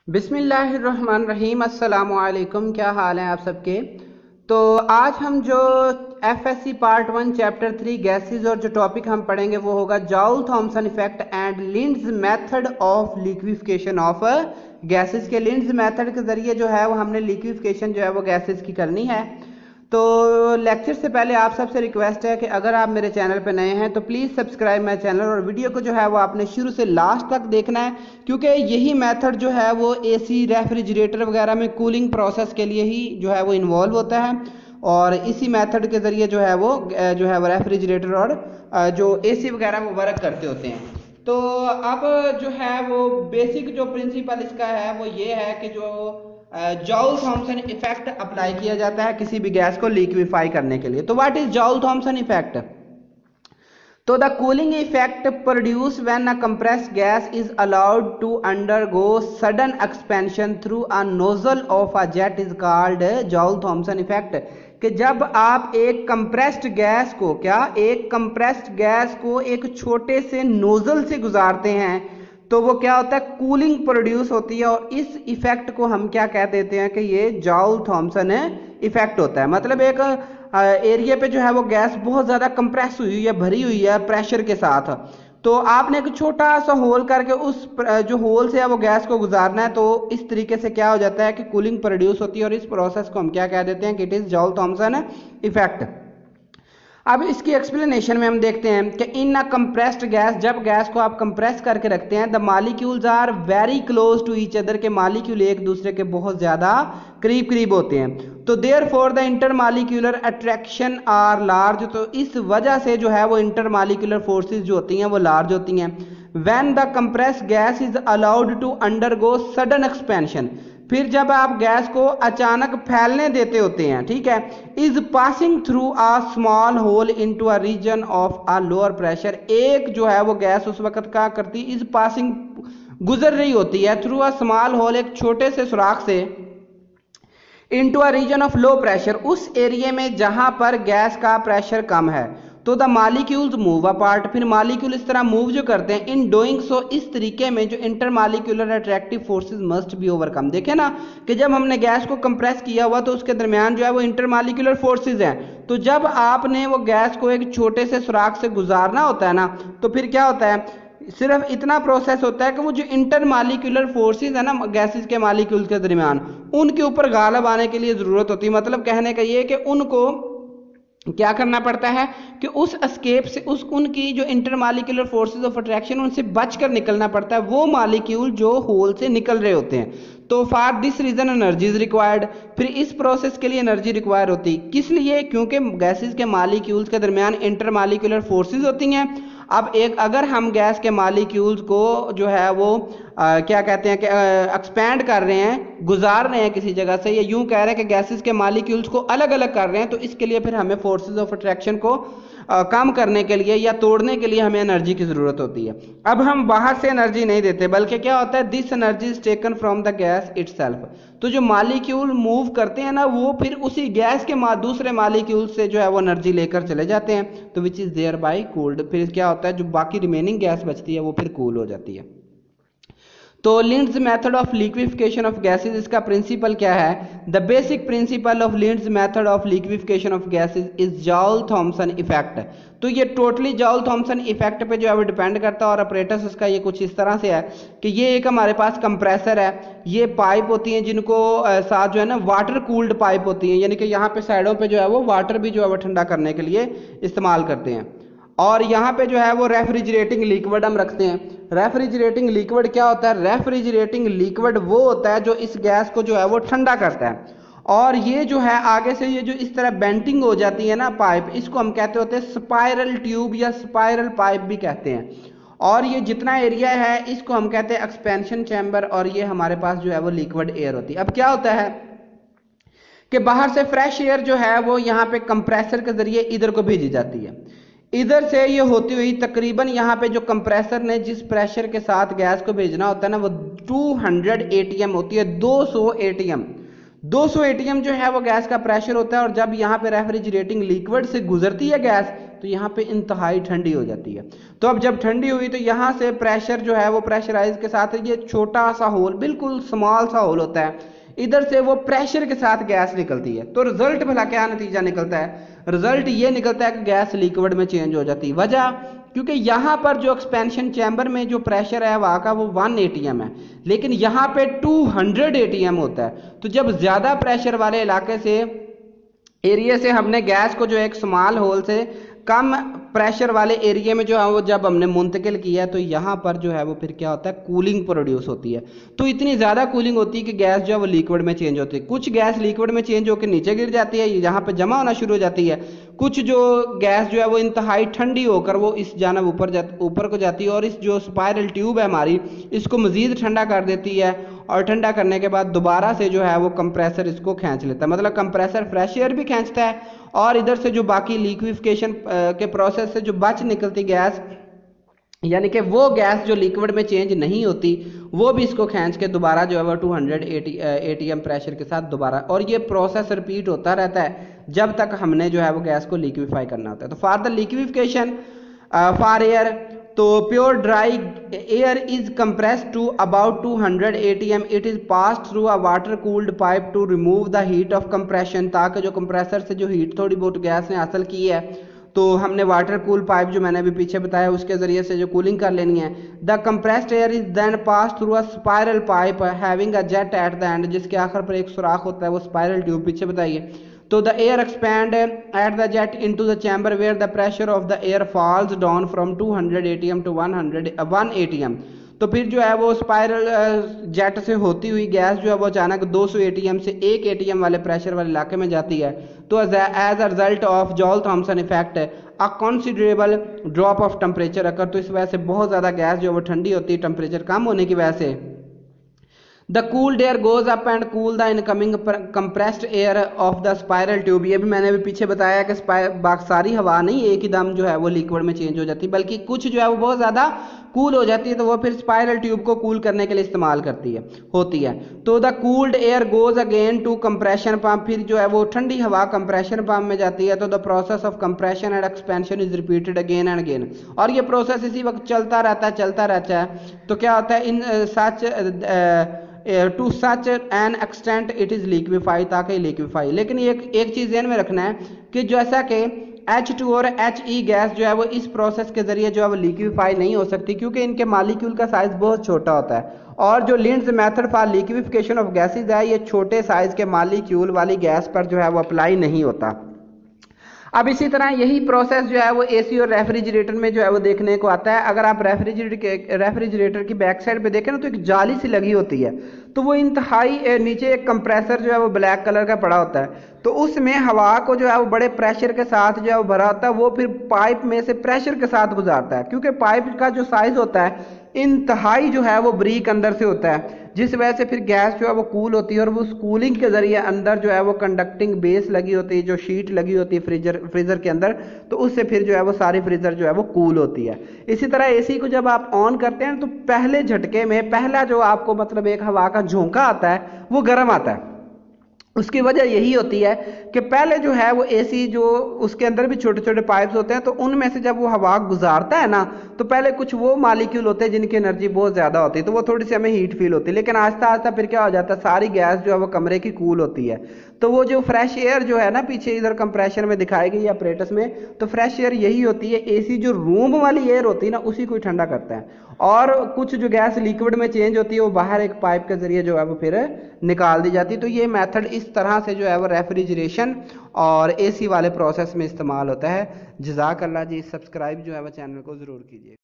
बिस्मिल्लाहिर्रहमानिर्रहीम। अस्सलाम वालेकुम। क्या हाल है आप सबके। तो आज हम जो एफएससी पार्ट 1 चैप्टर 3 गैसेस और जो टॉपिक हम पढ़ेंगे वो होगा Joule Thomson effect and Linde's method of liquefaction of gases के। लिंड्स मेथड के जरिए जो है वो हमने लिक्विफिकेशन जो है वो गैसेस की करनी है। तो लेक्चर से पहले आप सबसे रिक्वेस्ट है कि अगर आप मेरे चैनल पर नए हैं तो प्लीज़ सब्सक्राइब माय चैनल और वीडियो को जो है वो आपने शुरू से लास्ट तक देखना है, क्योंकि यही मेथड जो है वो एसी रेफ्रिजरेटर वगैरह में कूलिंग प्रोसेस के लिए ही जो है वो इन्वॉल्व होता है और इसी मेथड के ज़रिए जो है वो रेफ्रिजरेटर और जो एसी वगैरह वो वर्क करते होते हैं। तो अब जो है वो बेसिक जो प्रिंसिपल इसका है वो ये है कि जो जॉल थॉमसन इफेक्ट अप्लाई किया जाता है किसी भी गैस को लिक्विफाई करने के लिए। तो what is Joule Thomson effect? तो the cooling effect produce when a compressed gas is allowed to undergo sudden expansion through a nozzle of a jet is called Joule Thomson effect. कि जब आप एक compressed gas को एक छोटे से nozzle से गुजारते हैं तो वो क्या होता है, कूलिंग प्रोड्यूस होती है और इस इफेक्ट को हम क्या कह देते हैं कि ये जॉल थॉमसन इफेक्ट होता है। मतलब एक एरिया पे जो है वो गैस बहुत ज्यादा कंप्रेस हुई है, भरी हुई है प्रेशर के साथ, तो आपने एक छोटा सा होल करके उस जो होल से है वो गैस को गुजारना है। तो इस तरीके से क्या हो जाता है कि कूलिंग प्रोड्यूस होती है और इस प्रोसेस को हम क्या कह देते हैं कि it is Joule Thomson effect. अब इसकी एक्सप्लेनेशन में हम देखते हैं कि इन अ कंप्रेस्ड गैस, जब गैस को आप कंप्रेस करके रखते हैं, the molecules are very close to each other, के मालिक्यूल एक दूसरे के बहुत ज्यादा करीब करीब होते हैं। तो therefore the intermolecular attraction are large, तो इस वजह से जो है वो इंटर मालिक्यूलर फोर्सेज जो होती हैं वो लार्ज होती हैं। When the compressed gas is allowed to undergo sudden expansion, फिर जब आप गैस को अचानक फैलने देते होते हैं, ठीक है, is passing through a small hole into a region of a lower pressure, एक जो है वो गैस उस वक्त क्या करती, इज पासिंग गुजर रही होती है थ्रू अ स्मॉल होल, एक छोटे से सुराख से, into a region of low pressure, उस एरिया में जहां पर गैस का प्रेशर कम है। तो द मालिक्यूल्स मूव अपार्ट, फिर मालिक्यूल इस तरह मूव जो करते हैं, इन डूइंग सो, इस तरीके में जो inter molecular attractive forces must be overcome. देखे ना कि जब हमने गैस को कंप्रेस किया हुआ तो उसके दरमियान जो है वो इंटर मालिक्यूलर फोर्सेस हैं, तो जब आपने वो गैस को एक छोटे से सुराख से गुजारना होता है ना, तो फिर क्या होता है, सिर्फ इतना प्रोसेस होता है कि वो जो इंटर मालिक्यूलर फोर्सेस है ना गैसेस के मालिक्यूल्स के दरमियान, उनके ऊपर गालब आने के लिए जरूरत होती है। मतलब कहने का ये कि उनको क्या करना पड़ता है कि उस एस्केप से, उस उनकी जो इंटरमालिक्यूलर फोर्सेस ऑफ अट्रैक्शन, उनसे बचकर निकलना पड़ता है वो मालिक्यूल जो होल से निकल रहे होते हैं। तो for this reason energy is required, फिर इस प्रोसेस के लिए एनर्जी रिक्वायर होती है। किस लिए? क्योंकि गैसेस के मालिक्यूल्स के दरमियान इंटरमालिक्यूलर फोर्सेस होती हैं। अब एक अगर हम गैस के मालिक्यूल्स को जो है वो क्या कहते हैं कि एक्सपैंड कर रहे हैं, गुजार रहे हैं किसी जगह से, या यूं कह रहे हैं कि गैसेस के मालिक्यूल्स को अलग अलग कर रहे हैं, तो इसके लिए फिर हमें फोर्सेस ऑफ अट्रैक्शन को कम करने के लिए या तोड़ने के लिए हमें एनर्जी की जरूरत होती है। अब हम बाहर से एनर्जी नहीं देते, बल्कि क्या होता है, this energy is taken from the gas itself. तो जो मालिक्यूल मूव करते हैं ना, वो फिर उसी गैस के दूसरे मालिक्यूल से जो है वो एनर्जी लेकर चले जाते हैं, तो which is thereby cooled. फिर क्या होता है, जो बाकी रिमेनिंग गैस बचती है वो फिर कूल हो जाती है। तो Linde's method of liquefaction of gases, इसका प्रिंसिपल क्या है? The basic principle of Linde's method of liquefaction of gases is Joule Thomson effect. तो ये टोटली जॉल थॉमसन इफेक्ट पे जो है वो डिपेंड करता है और ऑपरेटर्स इसका ये कुछ इस तरह से है कि ये एक हमारे पास कंप्रेसर है, ये पाइप होती है जिनको साथ जो है ना वाटर कूल्ड पाइप होती है, यानी कि यहाँ पे साइडों पे जो है वो वाटर भी जो है वो ठंडा करने के लिए इस्तेमाल करते हैं। और यहाँ पे जो है वो रेफ्रिजरेटिंग लिक्विड हम रखते हैं। रेफ्रिजरेटिंग लिक्विड क्या होता है? रेफ्रिजरेटिंग लिक्विड वो होता है जो इस गैस को जो है वो ठंडा करता है, और ये जो है आगे से ये जो इस तरह बेंटिंग हो जाती है ना पाइप, इसको हम कहते होते हैं स्पाइरल ट्यूब या स्पाइरल पाइप भी कहते हैं। और ये जितना एरिया है इसको हम कहते हैं एक्सपेंशन चैम्बर, और ये हमारे पास जो है वो लिक्विड एयर होती है। अब क्या होता है कि बाहर से फ्रेश एयर जो है वो यहाँ पे कंप्रेसर के जरिए इधर को भेजी जाती है, इधर से ये होती हुई तकरीबन यहाँ पे जो कंप्रेसर ने जिस प्रेशर के साथ गैस को भेजना होता है ना वो 200 एटीएम होती है, 200 एटीएम। 200 एटीएम जो है वो गैस का प्रेशर होता है, और जब यहाँ पे रेफ्रिजरेटिंग लिक्विड से गुजरती है गैस, तो यहाँ पे इंतहाई ठंडी हो जाती है। तो अब जब ठंडी हुई तो यहाँ से प्रेशर जो है वो प्रेशराइज के साथ ये छोटा सा होल, बिल्कुल स्मॉल सा होल होता है, इधर से वो प्रेशर के साथ गैस निकलती है। तो रिजल्ट भला क्या नतीजा निकलता है? रिजल्ट ये निकलता है कि गैस लिक्विड में चेंज हो जाती है। वजह, क्योंकि यहाँ पर जो एक्सपेंशन चैम्बर में जो प्रेशर है वहाँ का वो 1 atm है, लेकिन यहाँ पे 200 atm होता है। तो जब ज्यादा प्रेशर वाले इलाके से, एरिया से हमने गैस को जो एक स्मॉल होल से कम प्रेशर वाले एरिया में जो है वो जब हमने मुंतकिल किया है, तो यहाँ पर जो है वो फिर क्या होता है, कूलिंग प्रोड्यूस होती है। तो इतनी ज़्यादा कूलिंग होती है कि गैस जो है वो लिक्विड में चेंज होती है। कुछ गैस लिक्विड में चेंज होकर नीचे गिर जाती है, यहाँ पे जमा होना शुरू हो जाती है। कुछ जो गैस जो है वो इंतहाई ठंडी होकर वो इस जानब ऊपर को जाती है, और इस जो स्पाइरल ट्यूब है हमारी, इसको मजीद ठंडा कर देती है, और ठंडा करने के बाद दोबारा से जो है वो कंप्रेसर इसको खींच लेता है। मतलब कंप्रेसर फ्रेश एयर भी खींचता है, और इधर से जो बाकी लिक्विफिकेशन के प्रोसेस से जो बच निकलती गैस, यानी कि वो गैस जो लिक्विड में चेंज नहीं होती, वो भी इसको खींच के दोबारा जो है वो 200 atm प्रेशर के साथ दोबारा, और ये प्रोसेस रिपीट होता रहता है जब तक हमने जो है वो गैस को लिक्विफाई करना होता है। तो for the liquification for air, तो pure dry air is compressed to about 200 atm, it is pass through a water cooled pipe to remove the heat of compression, ताकि जो कंप्रेसर से जो हीट थोड़ी बहुत गैस ने हासिल की है, तो हमने वाटर कूल पाइप जो मैंने अभी पीछे बताया उसके जरिए से जो कूलिंग कर लेनी है। The compressed air is then pass through a spiral pipe having a jet at the end, जिसके आखिर पर एक सुराख होता है, वो स्पाइरल ट्यूब पीछे बताइए। तो the air expand at the jet into the chamber where the pressure of the air falls down from 200 atm to 1 atm। तो फिर जो है वो स्पाइरल जेट से होती हुई गैस जो है वो अचानक 200 atm से 1 atm वाले प्रेशर वाले इलाके में जाती है। तो as a result of Joule Thomson effect a considerable drop of temperature occur, तो इस वजह से बहुत ज़्यादा गैस जो है वो ठंडी होती है टेम्परेचर कम होने की वजह से। The cooled air goes up and cool the incoming compressed air of the spiral tube. ये भी मैंने अभी पीछे बताया कि सारी हवा नहीं एक ही दम जो है वो लिक्विड में चेंज हो जाती, बल्कि कुछ जो है वो बहुत ज़्यादा कूल हो जाती है, तो वो फिर स्पाइरल ट्यूब को कूल करने के लिए इस्तेमाल होती है। तो the cooled air goes again to compression pump, फिर जो है वो ठंडी हवा कंप्रेशन पंप में जाती है। तो the process of compression and expansion is repeated again and again, और ये प्रोसेस इसी वक्त चलता रहता है। तो क्या होता है, in such to such an extent it is liquefy, ताकि लिक्विफाई। लेकिन एक चीज ध्यान में रखना है कि जैसा कि H2 और HE गैस जो है वो इस प्रोसेस के जरिए जो है वो लिक्विफाई नहीं हो सकती, क्योंकि इनके मालिक्यूल का साइज बहुत छोटा होता है, और जो Linde's method for liquification of gases है ये छोटे साइज के मालिक्यूल वाली गैस पर जो है वो अप्लाई नहीं होता। अब इसी तरह यही प्रोसेस जो है वो एसी और रेफ्रिजरेटर में जो है वो देखने को आता है। अगर आप रेफ्रिजरेटर की बैक साइड पे देखें ना, तो एक जाली सी लगी होती है, तो वो इंतहाई नीचे एक कंप्रेसर जो है वो ब्लैक कलर का पड़ा होता है, तो उसमें हवा को जो है वो बड़े प्रेशर के साथ जो है वो भरा होता है, वो फिर पाइप में से प्रेशर के साथ गुजारता है, क्योंकि पाइप का जो साइज होता है इंतहाई जो है वो ब्रीक अंदर से होता है, जिस वजह से फिर गैस जो है वो कूल होती है, और वो उस कूलिंग के जरिए अंदर जो है वो कंडक्टिंग बेस लगी होती है, जो शीट लगी होती है फ्रीजर के अंदर, तो उससे फिर जो है वो सारी फ्रीजर जो है वो कूल होती है। इसी तरह एसी को जब आप ऑन करते हैं तो पहले झटके में पहला जो आपको मतलब एक हवा का झोंका आता है वो गर्म आता है। उसकी वजह यही होती है कि पहले जो है वो एसी जो उसके अंदर भी छोटे छोटे पाइप्स होते हैं, तो उनमें से जब वो हवा गुजारता है ना, तो पहले कुछ वो मालिक्यूल होते हैं जिनकी एनर्जी बहुत ज्यादा होती है, तो वो थोड़ी सी हमें हीट फील होती है, लेकिन आहिस्ता आहिस्ता फिर क्या हो जाता है, सारी गैस जो है वो कमरे की कूल होती है। तो वो जो फ्रेश एयर जो है ना, पीछे इधर कंप्रेशन में दिखाई गई अपरेटस में, तो फ्रेश एयर यही होती है, एसी जो रूम वाली एयर होती है ना उसी को ठंडा करता है, और कुछ जो गैस लिक्विड में चेंज होती है वो बाहर एक पाइप के जरिए जो है वो फिर निकाल दी जाती है। तो ये मेथड इस तरह से जो है वो रेफ्रिजरेशन और एसी वाले प्रोसेस में इस्तेमाल होता है। जज़ाकल्लाह जी। सब्सक्राइब जो है वो चैनल को ज़रूर कीजिए।